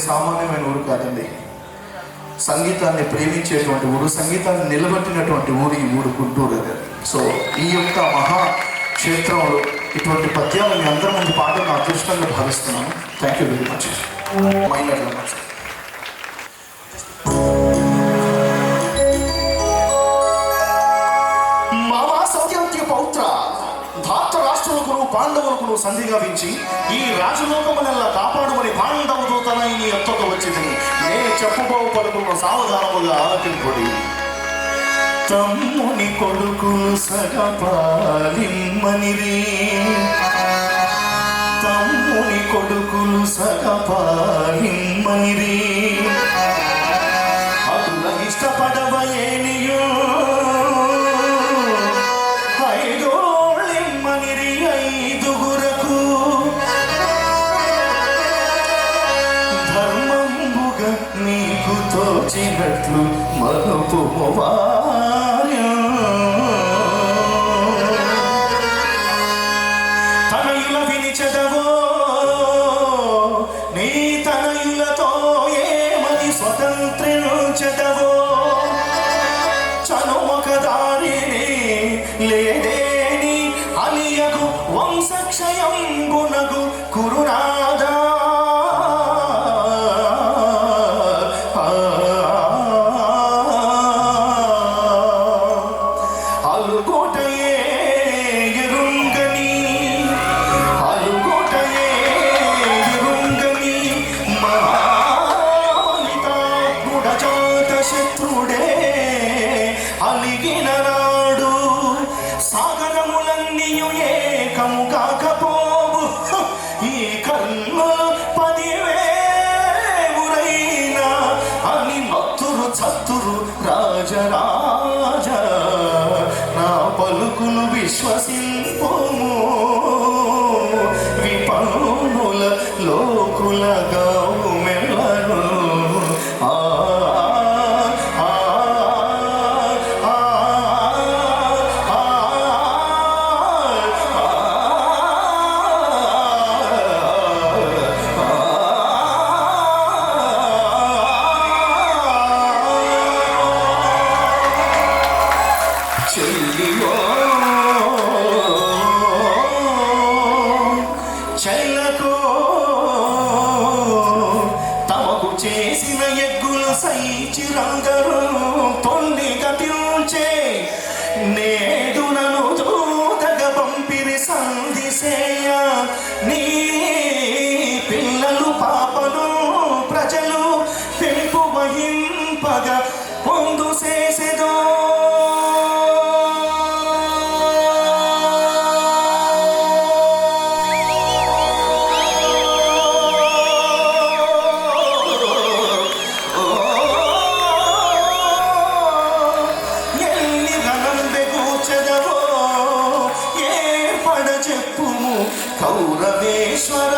సామాన్యమైన ఊరు కాదండి. సంగీతాన్ని ప్రేమించేటువంటి ఊరు, సంగీతాన్ని నిలబెట్టినటువంటి ఊరు ఈ ఊరు గుంటూరు. సో ఈ యొక్క మహాక్షేత్రంలో ఇటువంటి పద్యాలు మీ అందరి ముందు పాటను అదృష్టంగా భావిస్తున్నాను. Thank you very much. పాండవులకు సంధి గావించి ఈ రాజలోకమునెల్లా కాపాడుమని పాండవ దూతనై నీ ఎత్తకు వచ్చిందని నేను చెప్పుకోవు పలుకున్న సావధానముగా ఆలకింపుడి. తమ్ముని కొడుకులు సగపాలిమ్మనిరి, తమ్ముని కొడుకులు సగపాలిమ్మనిరి, అటుల ఇష్టపడవయేనియో తోచినట్లు మనుపు తనయుల వినిచెదవో నీ తనయులతో ఏమని స్వతంత్రించెదవో చనుమొక దారిని లేదేని అలియగు వంశక్షయంబునగు కురునాదా రాజరాజ నా పలుకులు విశ్వసింపుము విపన్నుల లోకులగా మెల్లను చైలకు తమకు చేసిన ఎగ్గులు సైచిరందరూ తొండిగా పిల్చే నేడు నన్ను దూతగ పంపిరి సంధిసేయ నీ పిల్లలు పాపలు ప్రజలు పెంపు వహింపగా పొందు చేసేదో కౌరవేశ్వర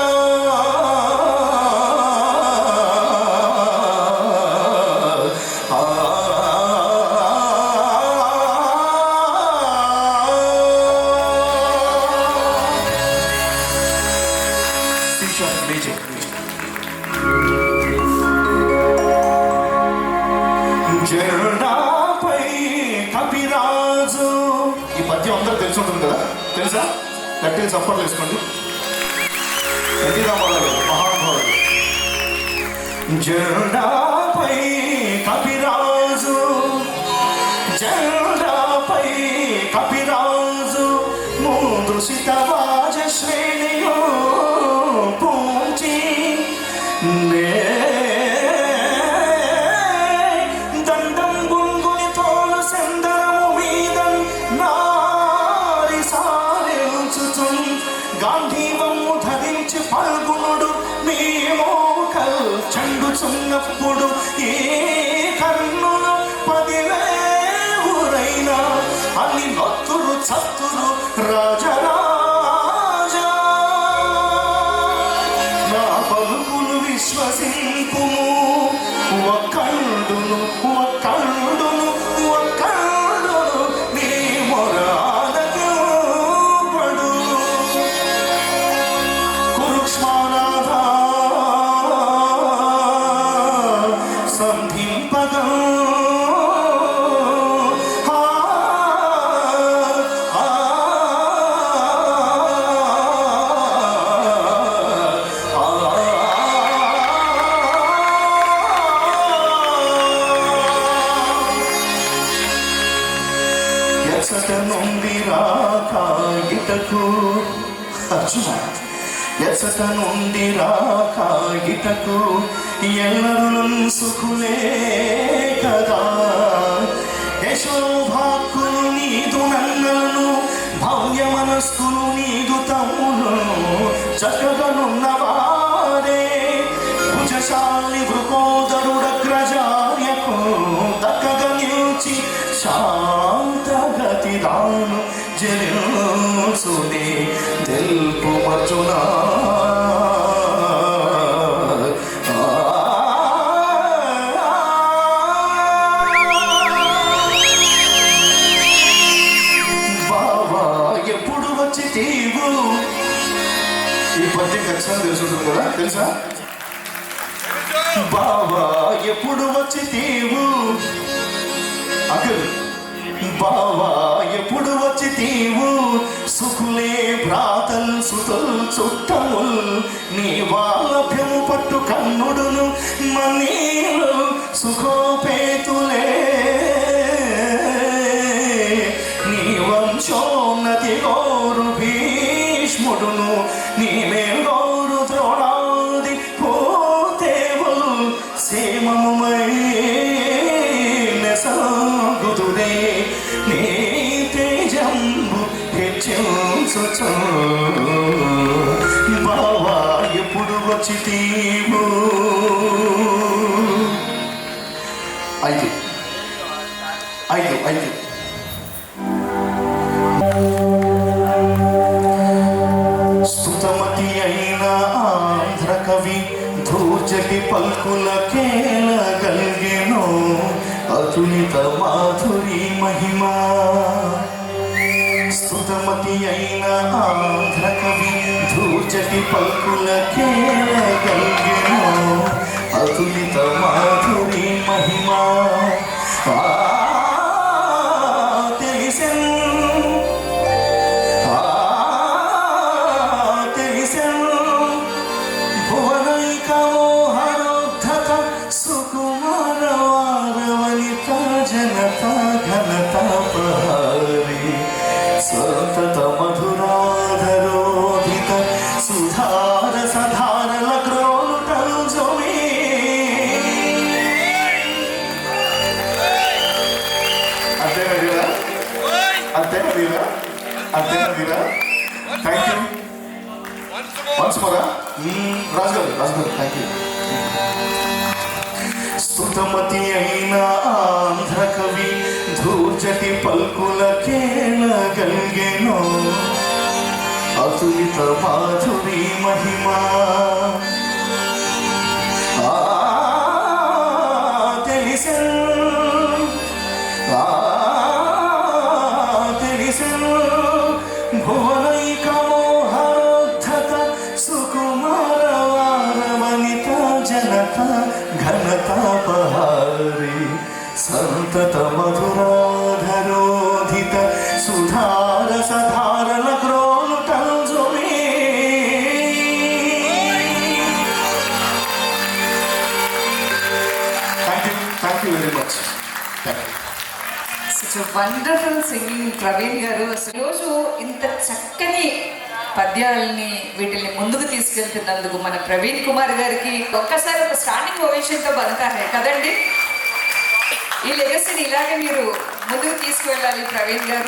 జెండాపై కపిరాజు. ఈ పద్యం అందరూ తెలిసి ఉంటుంది కదా, తెలుసా? గట్టిగా చప్పట్లు వేసుకోండి. ఎన్టీ రామారావు మహానుభావుడు. జెండాపై కపిరాజు, జెండాపై కపిరాజు మూదృషిత వాజ శ్రేణియో పూంచి దండం గుంగుని తోలు సెందరము మీద నారి సారించుచు గాంధీవము ధరించి ఫల్గునుడు మేము చండుచున్నప్పుడు ఏ కర్ణులు 10,000 అని నొత్తురు చత్తురు రాజరాజా నా పలుకులు విశ్వసింపుము ఒక్కడును ఒక్కడును ఒక్కడును నీ మొరాదకు పడు కురుక్ష్మానాథ అర్జున ఎచ్చట నుండి రాకాగిటకు ఎల్లరులు సుఖులే కదా. యశోభాక్కులు నీదు నన్నలను భవ్య మనస్కులు నీదు తమ్ములను చక్కగనున్నవారే భుజశాలి వృకోదరుడగ్రజార్యకు దక్కగా నిలిచి శాంతగతి దాను జరుసునే తెలుపు అర్జున. బావా ఎప్పుడు వచ్చి తీవు. ఈ పద్యం ఖచ్చితంగా తెలుసుంటుంది కదా, తెలుసా? బావా ఎప్పుడు వచ్చి తీవు అక్కడ. బావా ఎప్పుడు వచ్చి తీవు సుఖులే భ్రాతల్ సుతుల్ చుట్టముల్ నీ వాలభ్యము పట్టు కన్నుడును మనీలు సుఖోపేతులే. నీ వంశోన్నతి గౌరు భీష్ముడును నీ మేల్గౌరు ద్రోణాది పోతేవుల్ సేమముమై నెసాగుదురే నీ తేజంబు హెచ్చించుచు. బావా ఎప్పుడు వచ్చి తీవు. ఐదు ఐదు ఐదు స్తుతమతి అయిన ఆంధ్ర కవి ధూర్జటి పల్కులకేలగలిగెను అతులిత మాధురి మహిమా. స్తుతమతి అయిన ఆంధ్ర కవి ధూర్జటి పల్కులకేలగలిగెను అతులిత మాధురి మహిమా. సంతత మధురాధరోధిత సుధార సధారల గ్రోలుటల్జొమే. అంతేనా వీరా? అంతేనా వీరా? అంతేనా వీరా? Thank you. వన్స్ మోరా రాజుగారు థ్యాంక్ యూ. స్తుతమతి అయిన ఆంధ్ర కవి ధూర్జటి పల్కులకేలగలిగెను అతులిత మాధురి మహిమా. తెలిసెను భువనైక మోహరోద్ధత సుకుమార వారవనిత జనత ఘనతాపహారి సంతత మధురాధరోధిత సుధార సధారల గ్రోలుటల్జొమే. Thank you very much. Such a wonderful singing, Praveen garu. రోజు ఇంత చక్కని పద్యాలని వీటిని ముందుకు తీసుకెళ్తున్నందుకు మన ప్రవీణ్ కుమార్ గారికి ఒక్కసారి ఒక స్టాండింగ్ ఓవేషన్తో బంతారే కదండి. ఈ లెగసీని ఇలాగే మీరు ముందుకు తీసుకువెళ్ళాలి ప్రవీణ్ గారు.